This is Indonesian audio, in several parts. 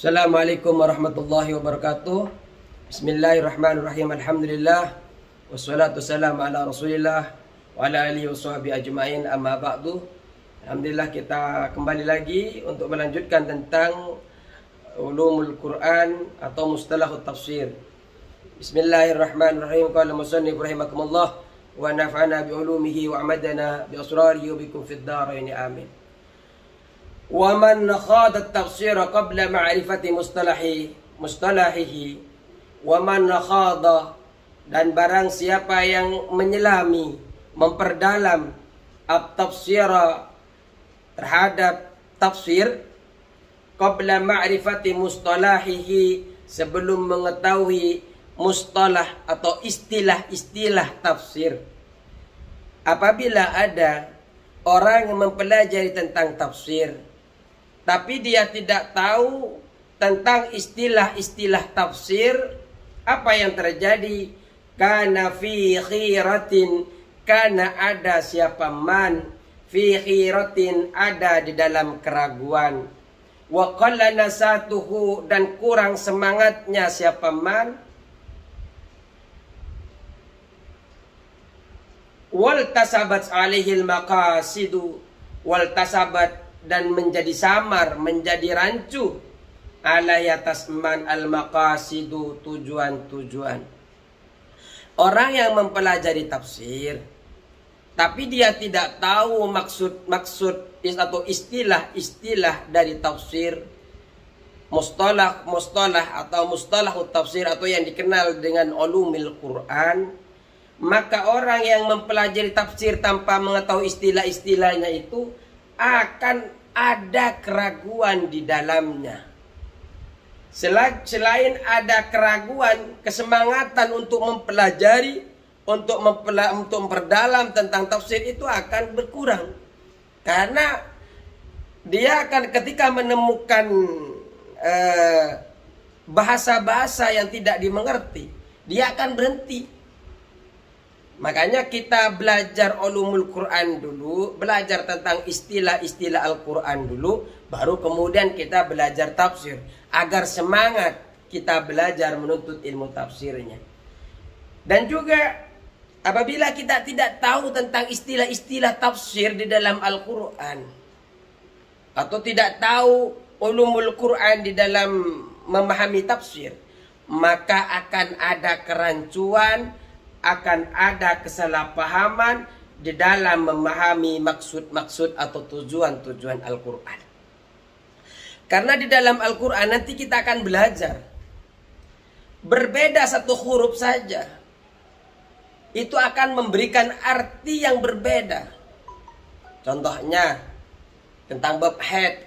Assalamualaikum warahmatullahi wabarakatuh. Bismillahirrahmanirrahim. Alhamdulillah. Wassalatu wassalamu ala rasulillah wa ala alihi washabihi ajma'in, amma ba'du. Alhamdulillah, kita kembali lagi untuk melanjutkan tentang ulumul Quran atau mustalahut tafsir. Bismillahirrahmanirrahim. Qala musannif rahimakumullah wa nafa'ana bi ulumihi wa amadana bi asrarihi wa bikum fid dharain, amin. Wa man khada at-tafsir qabla ma'rifati mustalahihi wa man khada, dan barang siapa yang menyelami, memperdalam at-tafsira terhadap tafsir qabla ma'rifati mustalahihi, sebelum mengetahui mustalah atau istilah-istilah tafsir. Apabila ada orang yang mempelajari tentang tafsir tapi dia tidak tahu tentang istilah-istilah tafsir, apa yang terjadi? Kana fi khiratin, kana ada siapa man, fi khiratin ada di dalam keraguan, wa qalla nasatuhu, dan kurang semangatnya siapa man, wal tasabat alaihil maqasidu, wal tasabat, dan menjadi samar, menjadi rancu, alaihi atas man al maqasidu, tujuan-tujuan. Orang yang mempelajari tafsir tapi dia tidak tahu maksud atau istilah-istilah dari tafsir, mustalah atau mustalahut tafsir, atau yang dikenal dengan ulumul Quran, maka orang yang mempelajari tafsir tanpa mengetahui istilah-istilahnya itu akan ada keraguan di dalamnya. Selain ada keraguan, kesemangatan untuk mempelajari, untuk memperdalam tentang tafsir itu akan berkurang. Karena dia akan ketika menemukan bahasa-bahasa yang tidak dimengerti, dia akan berhenti. Makanya kita belajar ulumul Quran dulu, belajar tentang istilah-istilah Al-Quran dulu, baru kemudian kita belajar tafsir, agar semangat kita belajar menuntut ilmu tafsirnya. Dan juga apabila kita tidak tahu tentang istilah-istilah tafsir di dalam Al-Quran, atau tidak tahu ulumul Quran di dalam memahami tafsir, maka akan ada kerancuan, akan ada kesalahpahaman di dalam memahami maksud-maksud atau tujuan-tujuan Al-Quran. Karena di dalam Al-Quran nanti kita akan belajar, berbeda satu huruf saja itu akan memberikan arti yang berbeda. Contohnya tentang bab haid,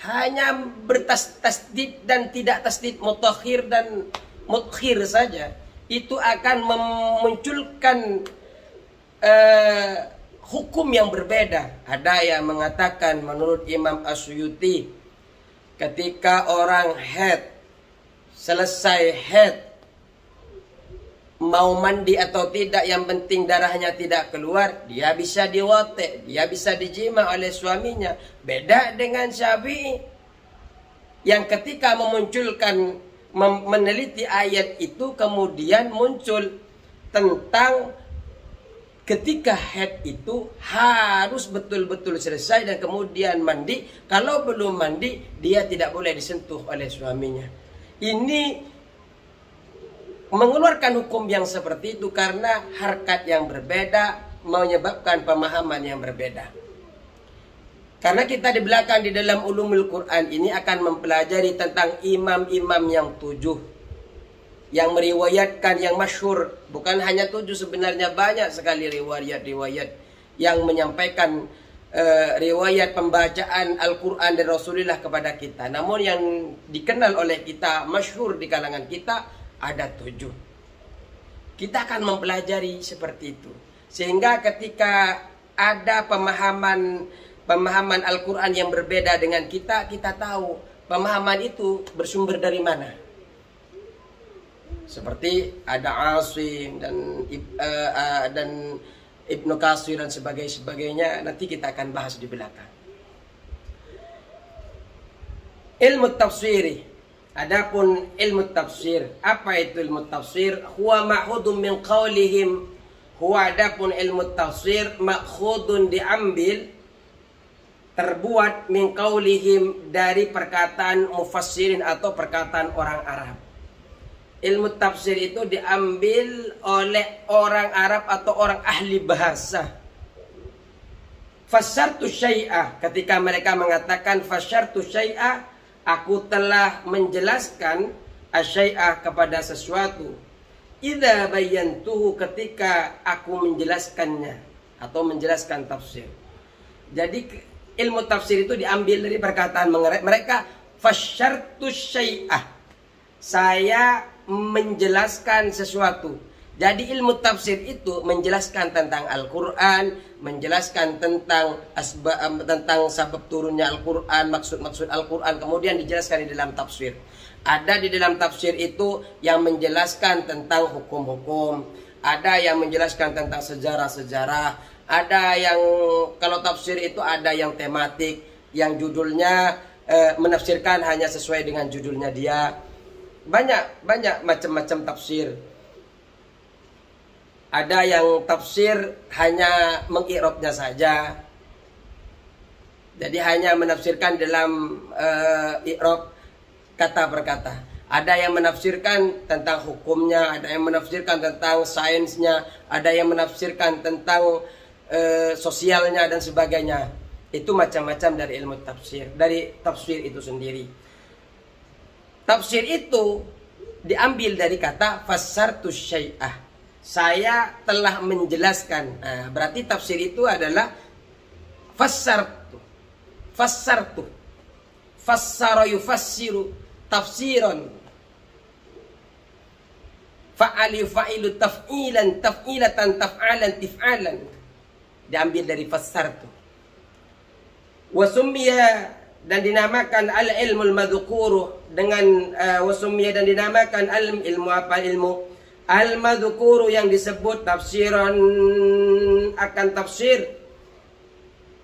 hanya bertasdid dan tidak tasdid, mutakhir dan mudkhir saja, itu akan memunculkan hukum yang berbeda. Ada yang mengatakan menurut Imam Asyuyuti, ketika orang haid, selesai haid, mau mandi atau tidak, yang penting darahnya tidak keluar, dia bisa diwati', dia bisa dijima oleh suaminya. Beda dengan Syafi'i yang ketika meneliti ayat itu, kemudian muncul tentang ketika haid itu harus betul-betul selesai dan kemudian mandi. Kalau belum mandi, dia tidak boleh disentuh oleh suaminya. Ini mengeluarkan hukum yang seperti itu karena harkat yang berbeda menyebabkan pemahaman yang berbeda. Karena kita di belakang di dalam ulumul Quran ini akan mempelajari tentang imam-imam yang 7 yang meriwayatkan, yang masyhur. Bukan hanya 7, sebenarnya banyak sekali riwayat-riwayat yang menyampaikan riwayat pembacaan Al-Quran dari Rasulullah kepada kita. Namun yang dikenal oleh kita, masyhur di kalangan kita, ada 7. Kita akan mempelajari seperti itu. Sehingga ketika ada pemahaman Al-Quran yang berbeda dengan kita, kita tahu pemahaman itu bersumber dari mana. Seperti ada Asim dan Ibnu Katsir dan sebagainya, nanti kita akan bahas di belakang. Ilmu tafsiri. Adapun ilmu tafsir, apa itu ilmu tafsir? Huwa ma'khudun min qaulihim. Huwa adapun ilmu tafsir ma'khudun diambil, terbuat min qaulihim dari perkataan mufassirin atau perkataan orang Arab. Ilmu tafsir itu diambil oleh orang Arab atau orang ahli bahasa. Fasyartu syai'ah, ketika mereka mengatakan fasyartu syai'ah, aku telah menjelaskan asyai'ah kepada sesuatu. Idza bayyantuhu, ketika aku menjelaskannya atau menjelaskan tafsir. Jadi ilmu tafsir itu diambil dari perkataan mereka, fasyartu syai'ah, saya menjelaskan sesuatu. Jadi ilmu tafsir itu menjelaskan tentang Al-Quran, menjelaskan tentang sabab turunnya Al-Quran, maksud-maksud Al-Quran, kemudian dijelaskan di dalam tafsir. Ada di dalam tafsir itu yang menjelaskan tentang hukum-hukum, ada yang menjelaskan tentang sejarah-sejarah, ada yang kalau tafsir itu ada yang tematik, yang judulnya menafsirkan hanya sesuai dengan judulnya dia. Banyak macam-macam tafsir. Ada yang tafsir hanya mengi'rabnya saja. Jadi hanya menafsirkan dalam i'rab kata per kata. Ada yang menafsirkan tentang hukumnya, ada yang menafsirkan tentang sainsnya, ada yang menafsirkan tentang sosialnya dan sebagainya. Itu macam-macam dari ilmu tafsir, dari tafsir itu sendiri. Tafsir itu diambil dari kata fassartu syai'ah. Saya telah menjelaskan. Nah, berarti tafsir itu adalah fassartu. Fassartu. Fassara yufassiru tafsiran. Fa'al yufa'ilu taf'ilan, taf'ilatan, taf'alan, tif'alan. Diambil dari fassartu. Wasummiya, dan dinamakan al-ilmul madhukuru dengan wasummiya, dan dinamakan al-ilmu apa? Ilmu al-madhukuru yang disebut tafsiran akan tafsir.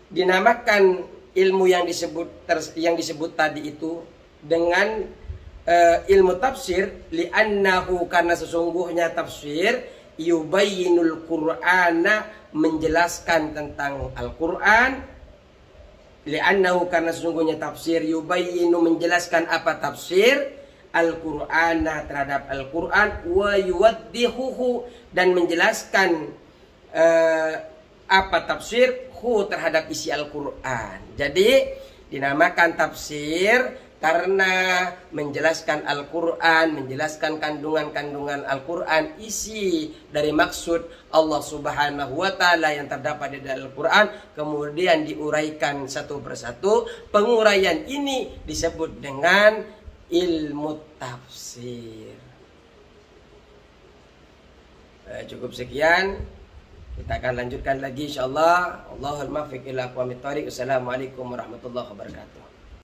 Dinamakan ilmu yang disebut tadi itu dengan ilmu tafsir, li'annahu, karena sesungguhnya tafsir yubayyinul Qur'ana, menjelaskan tentang Al-Qur'an. Li'annahu, karena sesungguhnya tafsir yubayyinu, menjelaskan apa tafsir, Al-Qur'ana, terhadap Al-Qur'an, wa yuwaddihuhu, dan menjelaskan apa tafsir, hu, terhadap isi Al-Qur'an. Jadi dinamakan tafsir karena menjelaskan Al-Qur'an, menjelaskan kandungan-kandungan Al-Qur'an, isi dari maksud Allah Subhanahu wa taala yang terdapat di dalam Al-Qur'an, kemudian diuraikan satu persatu. Penguraian ini disebut dengan ilmu tafsir. Cukup sekian. Kita akan lanjutkan lagi insyaallah. Allahul muwaffiq ila aqwamit thoriq. Assalamualaikum warahmatullahi wabarakatuh.